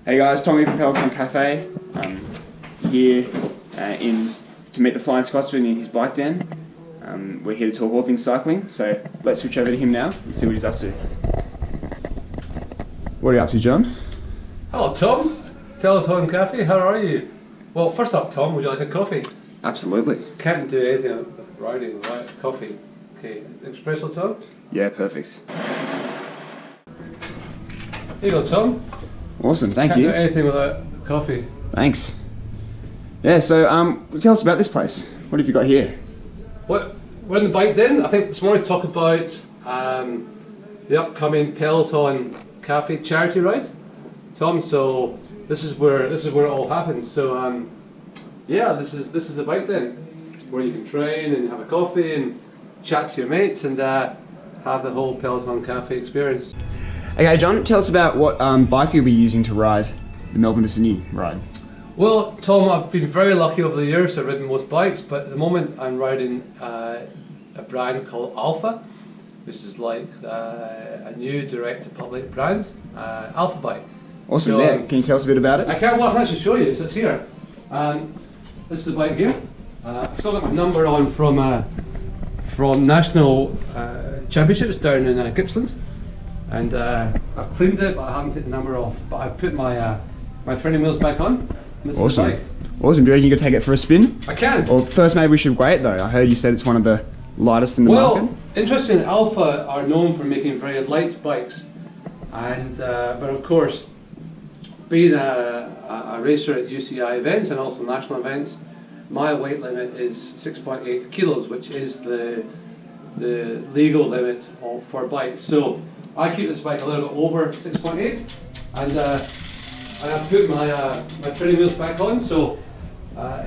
Hey guys, Tommy from Peloton Cafe, here to meet the Flying Scotsman in his bike den. We're here to talk all things cycling, so let's switch over to him now and see what he's up to. What are you up to, John? Hello Tom, Peloton Cafe, how are you? Well, first up Tom, would you like a coffee? Absolutely. Can't do anything riding without coffee. Okay, espresso Tom? Yeah, perfect. Here you go Tom. Awesome, thank Can't you. do anything without coffee. Thanks. Yeah, so tell us about this place. What have you got here? We're in the bike den. I think this morning talk about the upcoming Peloton Cafe charity ride, Tom. So this is where it all happens. So yeah, this is the bike den where you can train and have a coffee and chat to your mates and have the whole Peloton Cafe experience. Okay, John, tell us about what bike you'll be using to ride the Melbourne to Sydney ride. Well, Tom, I've been very lucky over the years to have ridden most bikes, but at the moment I'm riding a brand called Alpha, which is like a new direct-to-public brand, Alpha bike. Awesome, So, yeah. Can you tell us a bit about it? I can actually show you, so it's here. This is the bike here. I've still got my number on from national championships down in Gippsland. And I've cleaned it, but I haven't taken the number off. But I've put my training wheels back on. This is the bike. Awesome. Do you reckon you could take it for a spin? I can. Well, first maybe we should wait though. I heard you said it's one of the lightest in the market. Well, interesting. Alpha are known for making very light bikes, and but of course, being a racer at UCI events and also national events, my weight limit is 6.8 kilos, which is the legal limit for bikes. So I keep this bike a little bit over 6.8, and I put my training wheels back on, so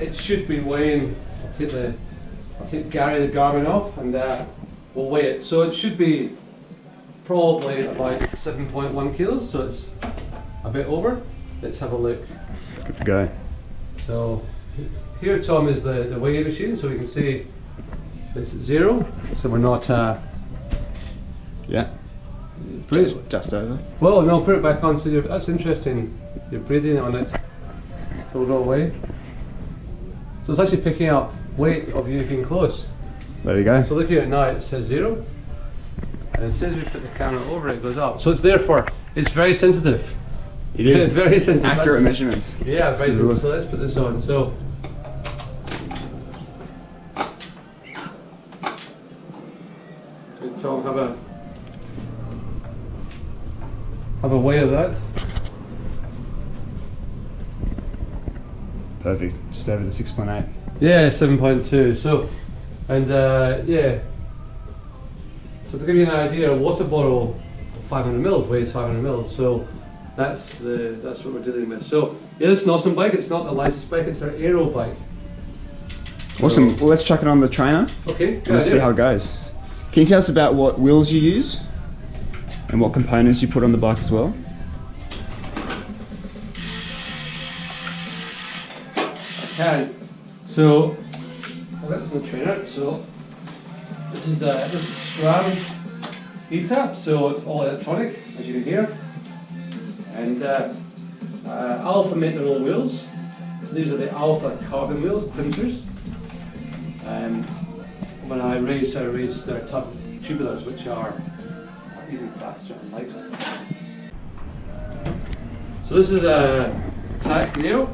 it should be weighing. I'll take Gary the Garmin off, and we'll weigh it. So it should be probably about 7.1 kilos. So it's a bit over. Let's have a look. It's good to go. So here, Tom, is the weigh machine, so we can see it's 0. So we're not. Yeah. Just over. Well, no, put it back on. So that's interesting. You're breathing on it. Total weight. So it's actually picking up weight of you being close. There you go. So looking at it now, it says 0. And as soon as we put the camera over it, goes up. So it's therefore, it's very sensitive. It is. It's very sensitive. Accurate measurements. Yeah, very sensitive. So let's put this on. So Tom, have a weigh of that. Perfect. Just over the 6.8. Yeah, 7.2. So, and yeah. So to give you an idea, a water bottle of 500 mils weighs 500 mils. So that's what we're dealing with. So yeah, it's an awesome bike. It's not the lightest bike. It's our aero bike. Awesome. So, well, let's chuck it on the trainer. Okay. And let's see how it goes. Can you tell us about what wheels you use and what components you put on the bike as well? Can. So I've got this on the trainer. So this is SRAM ETAP, so it's all electronic, as you can hear. And Alpha make their own wheels. So these are the Alpha carbon wheels, printers. When I race their tubulars, which are even faster and lighter. So this is a TAC Neo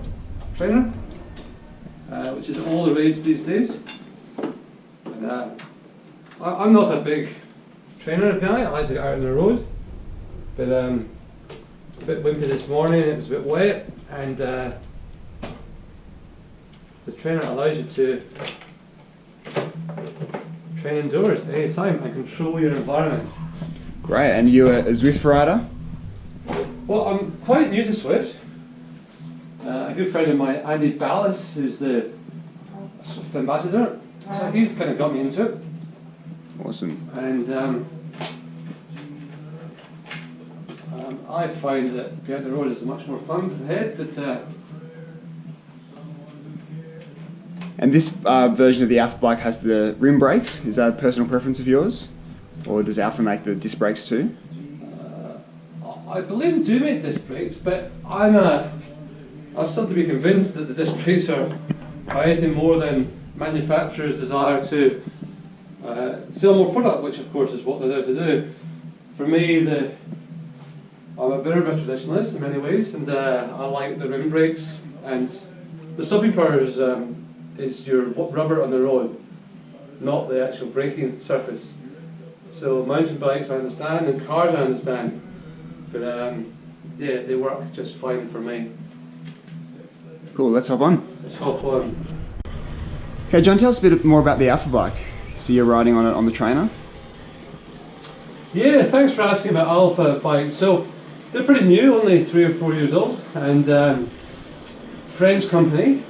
trainer, which is all the rage these days. And, I'm not a big trainer guy. I like to get out on the road, but a bit wimpy this morning. It was a bit wet, and the trainer allows you to train indoors at any time and control your environment. Great. And you're a Zwift rider? Well, I'm quite new to Swift. A good friend of mine, Andy Ballas, who's the Swift ambassador, so he's kind of got me into it. Awesome. And I find that being out the road is much more fun for the head, but and this version of the Alpha bike has the rim brakes. Is that a personal preference of yours? Or does Alpha make the disc brakes too? I believe they do make disc brakes, but I'm still to be convinced that the disc brakes are anything more than manufacturers' desire to sell more product, which of course is what they're there to do. For me, I'm a bit of a traditionalist in many ways, and I like the rim brakes, and the stopping power is your rubber on the road, not the actual braking surface. So mountain bikes I understand, and cars I understand, but yeah, they work just fine for me. Cool, let's hop on. Let's hop on. Okay, John, tell us a bit more about the Alpha bike. So you're riding on it on the trainer? Yeah, thanks for asking about Alpha bikes. So they're pretty new, only 3 or 4 years old, and French company,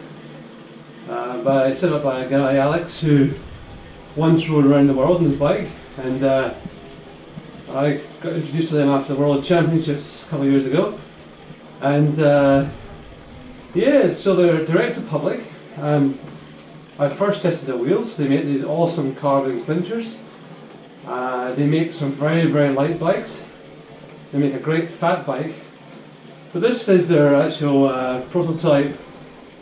set up by a guy, Alex, who once rode around the world on his bike, and I got introduced to them after the World Championships a couple of years ago, and yeah, so they're direct to public. I first tested their wheels. They make these awesome carbon splinters. They make some very, very light bikes. They make a great fat bike. But this is their actual prototype,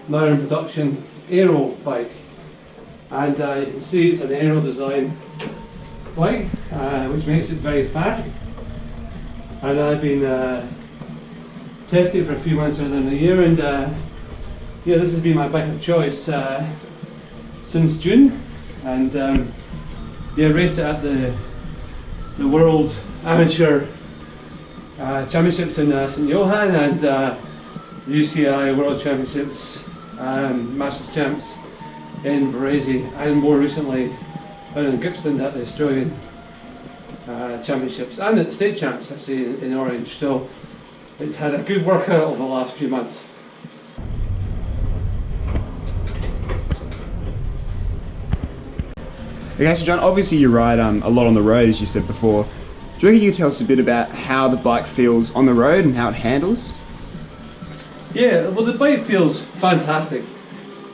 now in production, aero bike. And you can see it's an aero design bike, which makes it very fast. And I've been testing it for a few months rather than a year, and yeah, this has been my bike of choice since June. And yeah, raced it at the World Amateur Championships in St Johann, and UCI World Championships, Masters Champs in Varese, and more recently down in Gippsland at the Australian Championships, and at the State Champs actually in Orange. So it's had a good workout over the last few months. Okay, so John, obviously you ride a lot on the road, as you said before. Do you reckon you could tell us a bit about how the bike feels on the road and how it handles? Yeah, well, the bike feels fantastic.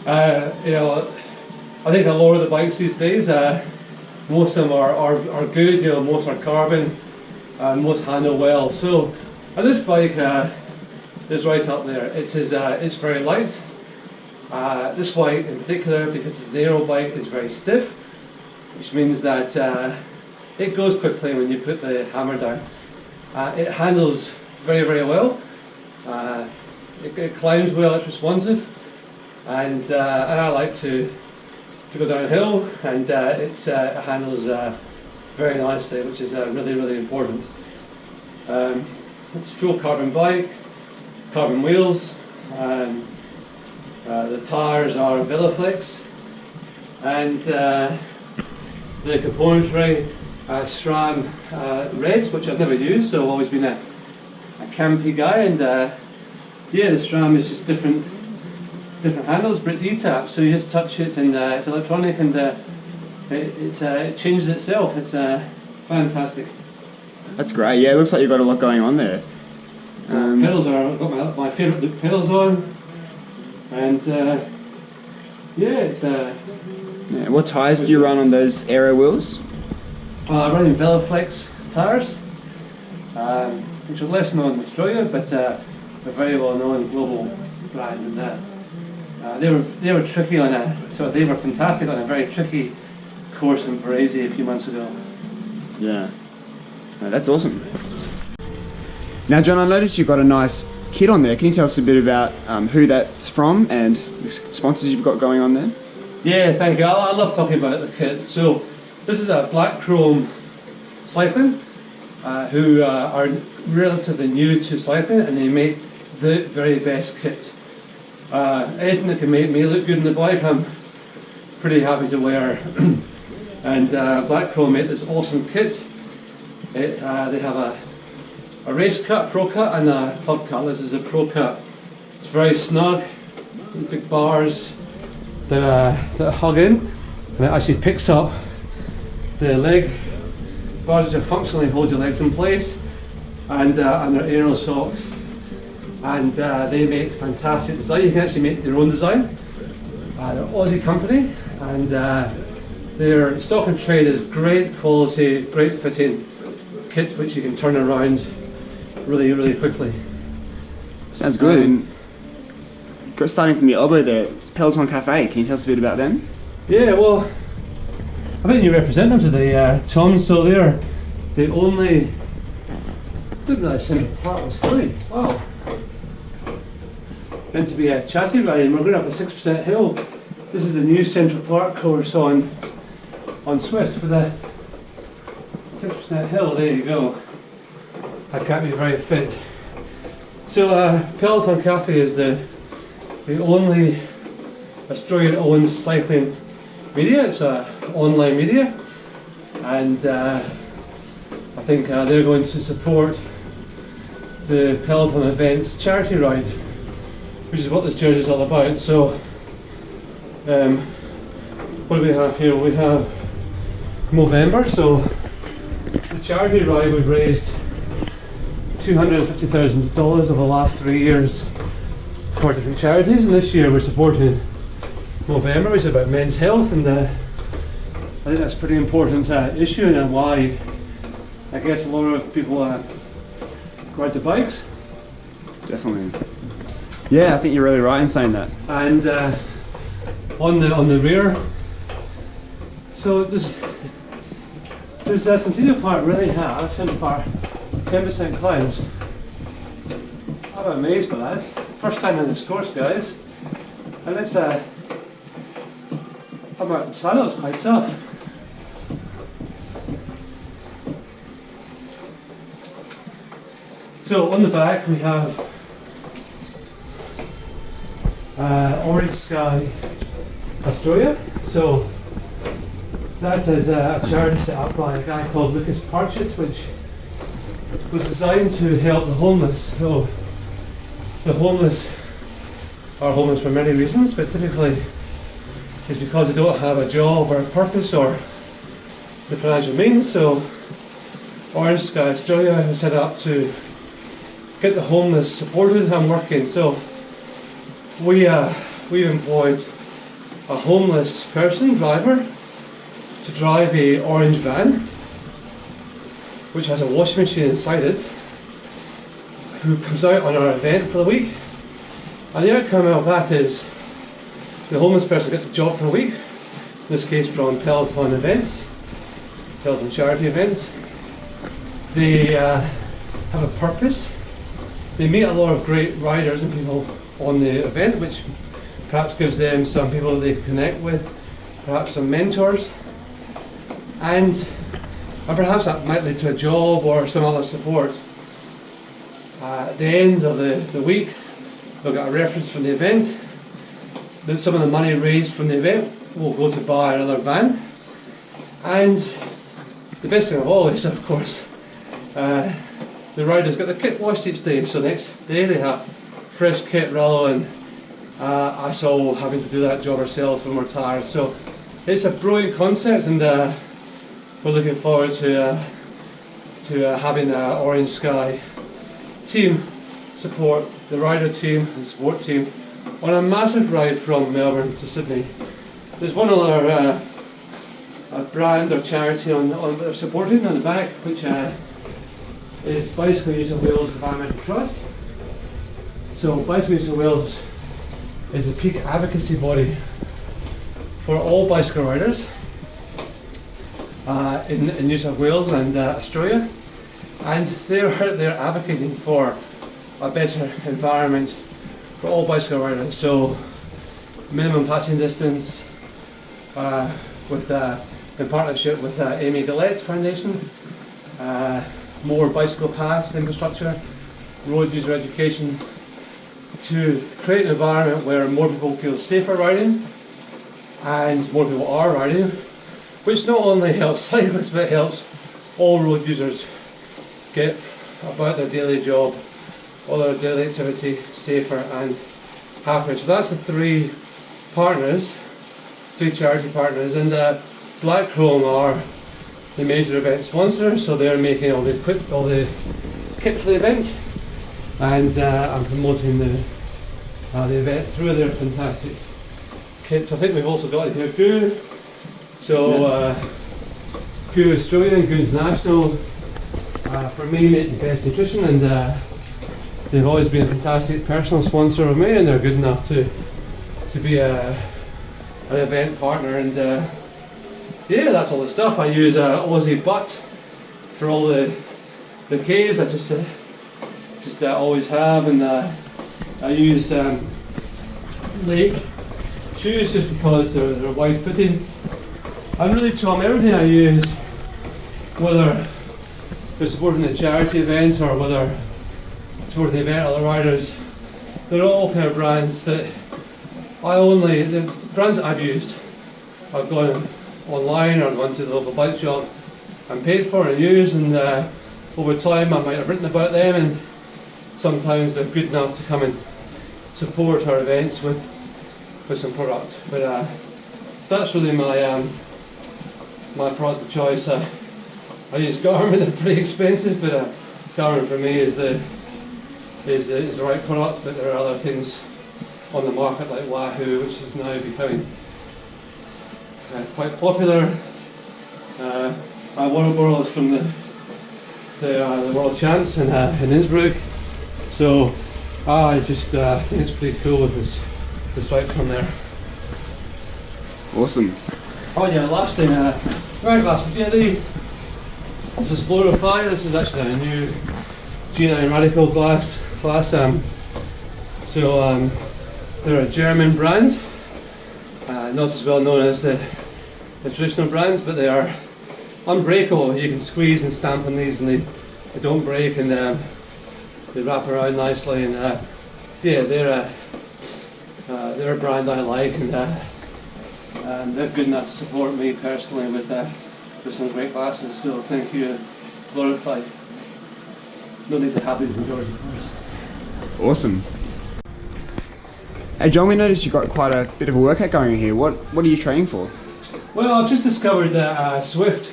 You know, I think a lot of the bikes these days, most of them are good. You know, most are carbon, and most handle well. So, and this bike is right up there. It's very light. This bike in particular, because it's an aero bike, is very stiff, which means that it goes quickly when you put the hammer down. It handles very, very well. It climbs well, it's responsive, and I like to go downhill, and it handles very nicely, which is really, really important. It's a full carbon bike, carbon wheels, the tyres are Veloflex, and the componentry SRAM Reds, which I've never used, so I've always been a campy guy, and yeah, the SRAM is just different handles, but it's E-tap, so you just touch it, and it's electronic, and it changes itself. It's fantastic. That's great. Yeah, it looks like you've got a lot going on there. Pedals I've got my favourite loop pedals on, and yeah, it's Yeah, what tyres do you run on those aero wheels? I run in Veloflex tyres, which are less known in Australia, but they're very well known global brand, and they were tricky they were fantastic on a very tricky course in Varese a few months ago. Yeah. No, that's awesome. Now, John, I noticed you've got a nice kit on there. Can you tell us a bit about who that's from and the sponsors you've got going on there? Yeah, thank you. I love talking about the kit. So this is a Black Chrome Cycling, who are relatively new to cycling, and they make the very best kit. Anything that can make me look good on the bike, I'm pretty happy to wear. And Black Chrome made this awesome kit. They have a race cut, pro cut, and a club cut. This is a pro cut. It's very snug, big bars that hug in, and it actually picks up the leg bars that functionally hold your legs in place, and they're aero socks, and they make fantastic design. You can actually make your own design. They're an Aussie company, and their stock and trade is great quality, great fitting kit which you can turn around really quickly. Sounds good. And starting from your elbow there, Peloton Cafe, can you tell us a bit about them? Yeah, well, I think you represent them today, Tom. So they're the only. Look at that central part was great. Wow. Meant to be a chatty ride, and we're going up a 6% hill. This is the new Central Park course on Swift with a 6% hill. There you go. I can't be very fit. So Peloton Cafe is the only Australian-owned cycling media. It's online media, and I think they're going to support the Peloton Events charity ride, which is what this jersey is all about. So what do we have here? We have Movember. So the charity ride, we've raised $250,000 over the last 3 years for different charities, and this year we're supporting Movember, which is about men's health, and I think that's a pretty important issue, and why I guess a lot of people ride the bikes. Definitely. Yeah, I think you're really right in saying that. And on the rear, so this Centennial Park really has Central Park 10% climbs. I'm amazed by that. First time in this course, guys. And it's I'm out in saddle, it's quite tough. So on the back we have Orange Sky Australia. So that is a charity set up by a guy called Lucas Parchett, which was designed to help the homeless. So the homeless are homeless for many reasons, but typically it's because they don't have a job or a purpose or the financial means. So Orange Sky Australia is set up to get the homeless supported and working. So we've employed a homeless person, driver, to drive a orange van which has a washing machine inside it, who comes out on our event for the week. And the outcome of that is the homeless person gets a job for a week, in this case from Peloton events, Peloton charity events. They have a purpose. They meet a lot of great riders and people on the event, which perhaps gives them some people they can connect with, perhaps some mentors, and perhaps that might lead to a job or some other support. At the end of the week, they'll get a reference from the event. Then some of the money raised from the event will go to buy another van. And the best thing of all is, of course, the riders get the kit washed each day. So next day they have fresh kit rather than us all having to do that job ourselves when we're tired. So it's a brilliant concept, and we're looking forward to having the Orange Sky team support the rider team and support team on a massive ride from Melbourne to Sydney. There's one other a brand or charity on they're supporting on the back, which is Bicycle Use of Wales Environmental Trust. So Bicycle Use of Wales is a peak advocacy body for all bicycle riders in New South Wales and Australia, and they're advocating for a better environment for all bicycle riders. So minimum passing distance with in partnership with Amy Gillette's foundation, more bicycle paths infrastructure, road user education, to create an environment where more people feel safer riding and more people are riding, which not only helps cyclists but helps all road users get about their daily job or their daily activity safer and happier. So that's the three partners, three charity partners, and Blackchrome are the major event sponsor, so they're making all the kit for the event, and I'm promoting the event through their fantastic kits. I think we've also got here Goo, so Goo Australia and Goo International for me making Best Nutrition, and they've always been a fantastic personal sponsor of me, and they're good enough to be an event partner. And yeah, that's all the stuff. I use Aussie Butt for all the Ks. I just always have, and I use Lake shoes just because they're wide fitting. And really, Tom, everything I use, whether they're supporting a charity event or whether supporting the event of the riders, they're all kind of brands that the brands that I've used, I've gone online or gone to the local bike shop and paid for and used, and over time I might have written about them, and sometimes they're good enough to come and support our events with some product. But so that's really my product of choice. I use Garmin. They're pretty expensive, but Garmin for me is the right product. But there are other things on the market like Wahoo, which is now becoming quite popular. My World World is from the World Champs in Innsbruck, so I just think it's pretty cool with the stripes on there. Awesome. Oh yeah, last thing, wearing glasses. Yeah, this is Glorify. This is actually a new G9 Radical glass. So they're a German brand, not as well known as the traditional brands, but they are unbreakable. You can squeeze and stamp on these, and they don't break, and they wrap around nicely. And yeah, they're a brand I like, and they're good enough to support me personally with some great glasses. So thank you, Glorify. No need to have these in Georgia. Awesome. Hey John, we noticed you've got quite a bit of a workout going here. What are you training for? Well, I've just discovered that Swift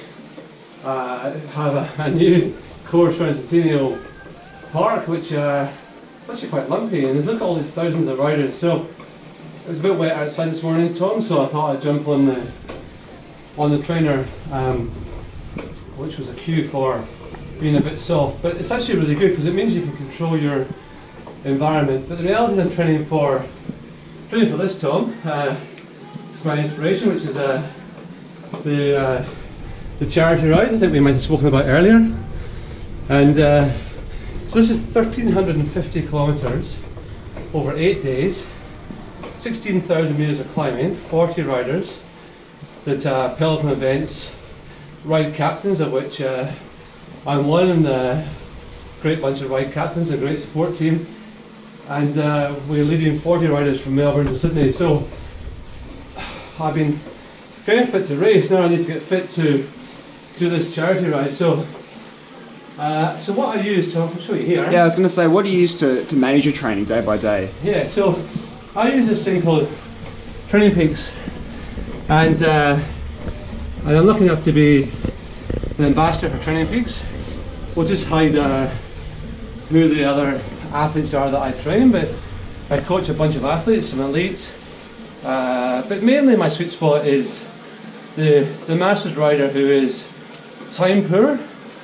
have a new course around Centennial Park, which is actually quite lumpy, and look at all these thousands of riders. So it was a bit wet outside this morning, Tom, so I thought I'd jump on the trainer, which was a cue for being a bit soft. But it's actually really good because it means you can control your environment. But the reality I'm training for this, Tom, it's my inspiration, which is the charity ride I think we might have spoken about earlier. And so this is 1,350 kilometres over 8 days, 16,000 metres of climbing, 40 riders that Peloton Events ride captains, of which I'm one, and a great bunch of ride captains, a great support team, and we're leading 40 riders from Melbourne to Sydney. So I've been getting fit to race, now I need to get fit to do this charity ride. So what I use, I'll show you here. Yeah, I was going to say, what do you use to manage your training day by day? Yeah, so I use this thing called Training Peaks, and I'm lucky enough to be an ambassador for Training Peaks. We'll just hide who the other athletes are that I train, but I coach a bunch of athletes, some elites, but mainly my sweet spot is the masters rider who is time poor,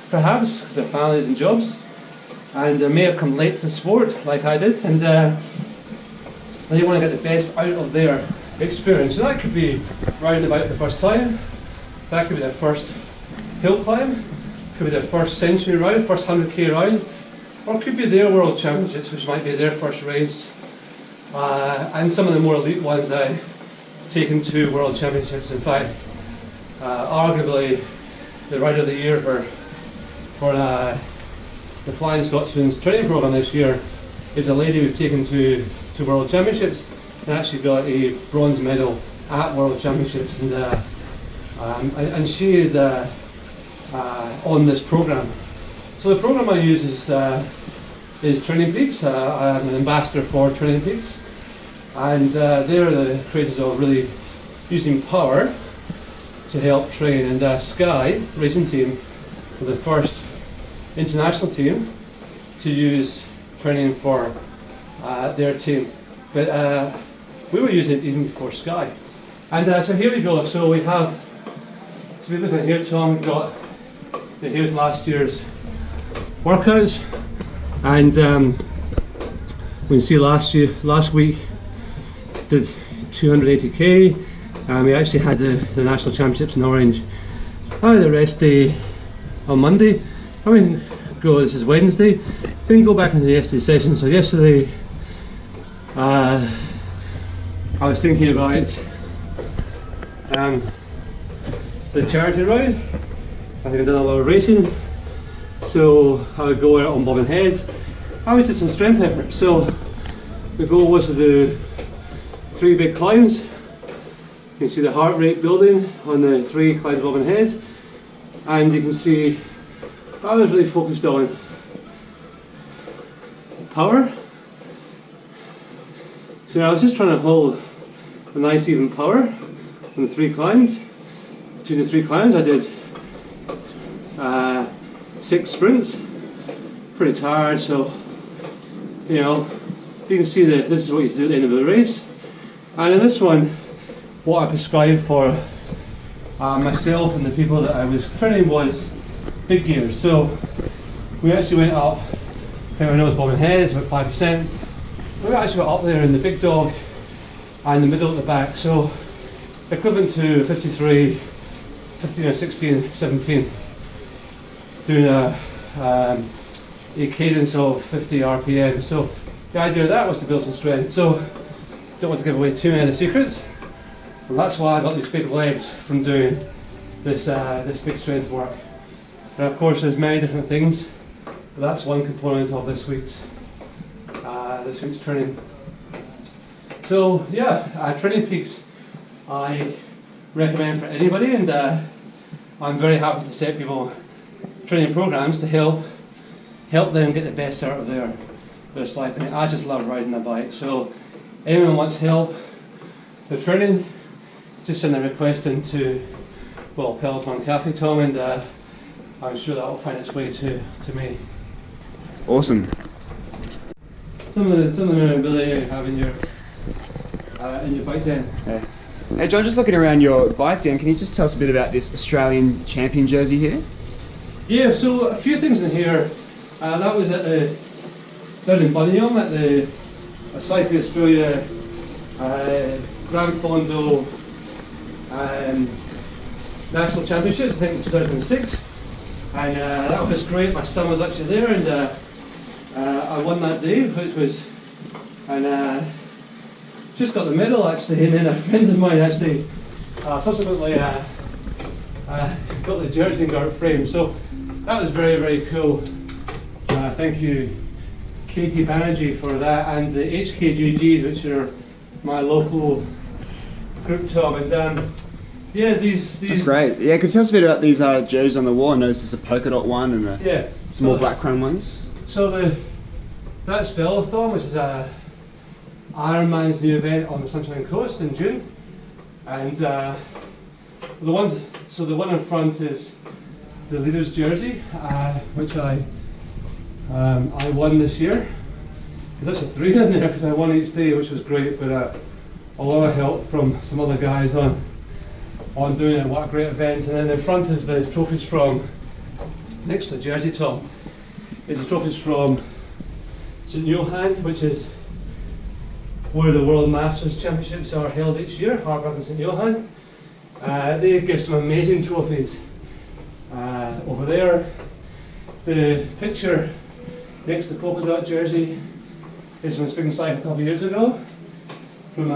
perhaps, their families and jobs, and may have come late to the sport like I did, and they want to get the best out of their experience. So that could be riding the bike for the first time, that could be their first hill climb, could be their first century ride, first 100k ride, or it could be their World Championships, which might be their first race. And some of the more elite ones I've taken to World Championships. In fact, arguably the Rider of the Year for the Flying Scotsman's training program this year is a lady we've taken to World Championships, and actually got a bronze medal at World Championships, and she is on this program. So the program I use is Training Peaks. I'm an ambassador for Training Peaks, and they're the creators of really using power to help train. And Sky Racing Team were the first international team to use training for their team, but we were using it even before Sky. And so here we go. So we have, so we look at here, Tom, we've got, here's last year's workouts. And we can see last week did 280k, and we actually had the national championships in Orange. I had a rest day on Monday. I mean, this is Wednesday. Then go back into yesterday's session. So yesterday, I was thinking about the charity ride. I think I've done a lot of racing, so I would go out on bobbing heads. I always did some strength effort. So the goal was to do 3 big climbs. You can see the heart rate building on the 3 climbs bobbing heads, and you can see I was really focused on power. So I was just trying to hold a nice even power on the 3 climbs. Between the 3 climbs I did 6 sprints. Pretty tired, so you know, you can see that this is what you do at the end of the race. And in this one, what I prescribed for myself and the people that I was training was big gears. So we actually went up, everyone knows bobbing heads, about 5%. We actually got up there in the big dog and the middle at the back. So equivalent to 53, 15 or 16, 17. Doing a cadence of 50 RPM. So the idea of that was to build some strength. So don't want to give away too many of the secrets. And that's why I got these big legs from doing this big strength work. And of course there's many different things, but that's one component of this week's training. So yeah, Training Peaks I recommend for anybody, and I'm very happy to set people training programs to help them get the best out of their life. And I just love riding a bike. So anyone wants help with training, just send a request into Peloton Cafe, Tom, and I'm sure that will find its way to me. Awesome. Some of the memorabilia you have in your bike den. Yeah. Hey John, just looking around your bike den, can you just tell us a bit about this Australian champion jersey here? Yeah, so a few things in here. That was at down in Bunnyum at the Cycling Australia Grand Fondo National Championships, I think in 2006. And that was great. My son was actually there, and I won that day, which was, and just got the medal actually. And then a friend of mine actually subsequently got the jersey and got it framed. So that was very, very cool. Thank you, Katie Banerjee, for that, and the HKGGs, which are my local group, Tom. And yeah, these. That's great. Yeah, could you tell us a bit about these jerseys on the wall? I noticed there's a polka dot one and a small black chrome ones. So that's Velothon, which is Ironman's new event on the Sunshine Coast in June, and the one in front is the leader's jersey, which I won this year. There's a 3 in there because I won each day, which was great, but a lot of help from some other guys on doing it. What a great event. And then in front is the trophies from, next to the jersey, Tom, is the trophies from St Johann, which is where the World Masters Championships are held each year, Harburg and St Johann. They give some amazing trophies over there. The picture next to the polka dot jersey is from Spring Cycle a couple of years ago, from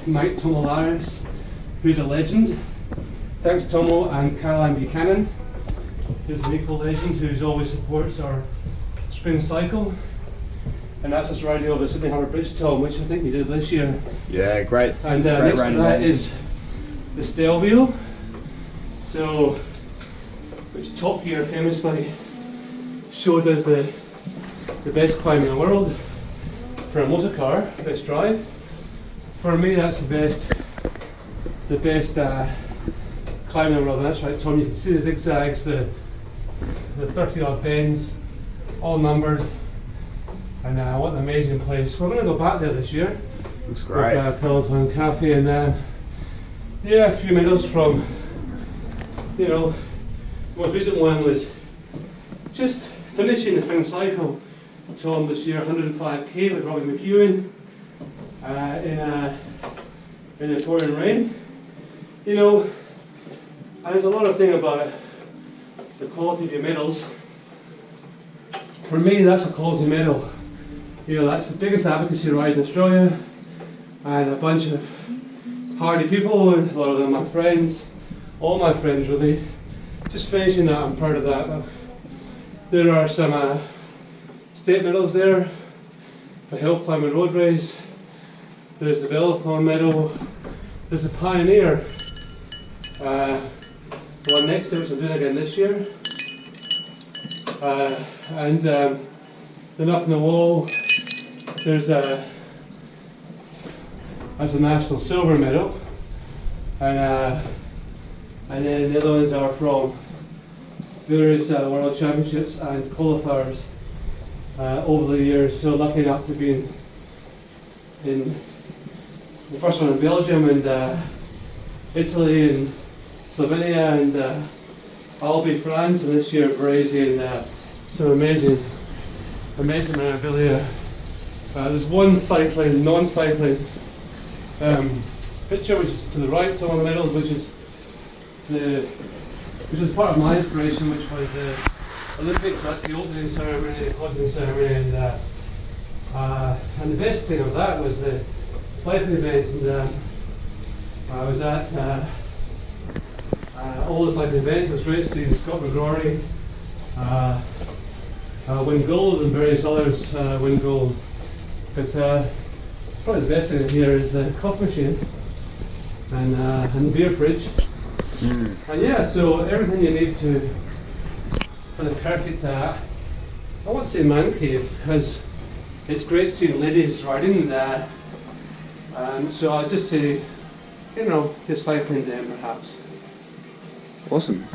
Mike Tomolaris, who's a legend. Thanks Tomo and Caroline Buchanan, who's an equal legend who's always supports our Spring Cycle. And that's us riding over the Sydney Harbour Bridge, Tom, which I think we did this year. Yeah, great. And next to that is the Stelvio, so which Top Gear famously showed us the best climb in the world for a motor car, best drive. For me, that's the best climb in the world. And that's right, Tom. You can see the zigzags, the 30 odd bends, all numbered. And what an amazing place. We're going to go back there this year. Looks great. With Peloton Cafe, and yeah, a few medals from, the most recent one was just finishing the spring cycle, Tom, this year 105k with Robbie McEwen in the pouring rain. You know, and there's a lot of thing about the quality of your medals. For me, that's a quality medal. You know, that's the biggest advocacy ride in Australia, and a bunch of hardy people, and a lot of them my friends, all my friends really. Just finishing that, I'm proud of that. There are some state medals there, the hill climbing road race, there's the Velothon medal, there's the Pioneer, the one next to it, which I'm doing again this year. And then up on the wall, there's a national silver medal, and then the other ones are from various world championships and qualifiers over the years. So lucky enough to be in the first one in Belgium and Italy and Slovenia and Albi, France, and this year Varese, and some amazing memorabilia. There's one non-cycling picture which is to the right, some of the medals, which is part of my inspiration, which was the Olympics. That's the opening ceremony, the closing ceremony, and the best thing of that was the cycling events. And I was at all the cycling events. It was great to see Scott McGrory win gold and various others win gold. But probably the best thing here is the coffee machine and the beer fridge. And yeah, so everything you need for the perfect, I won't say man cave, because it's great seeing ladies riding, so I'll just say, you know, just cycling them perhaps. Awesome.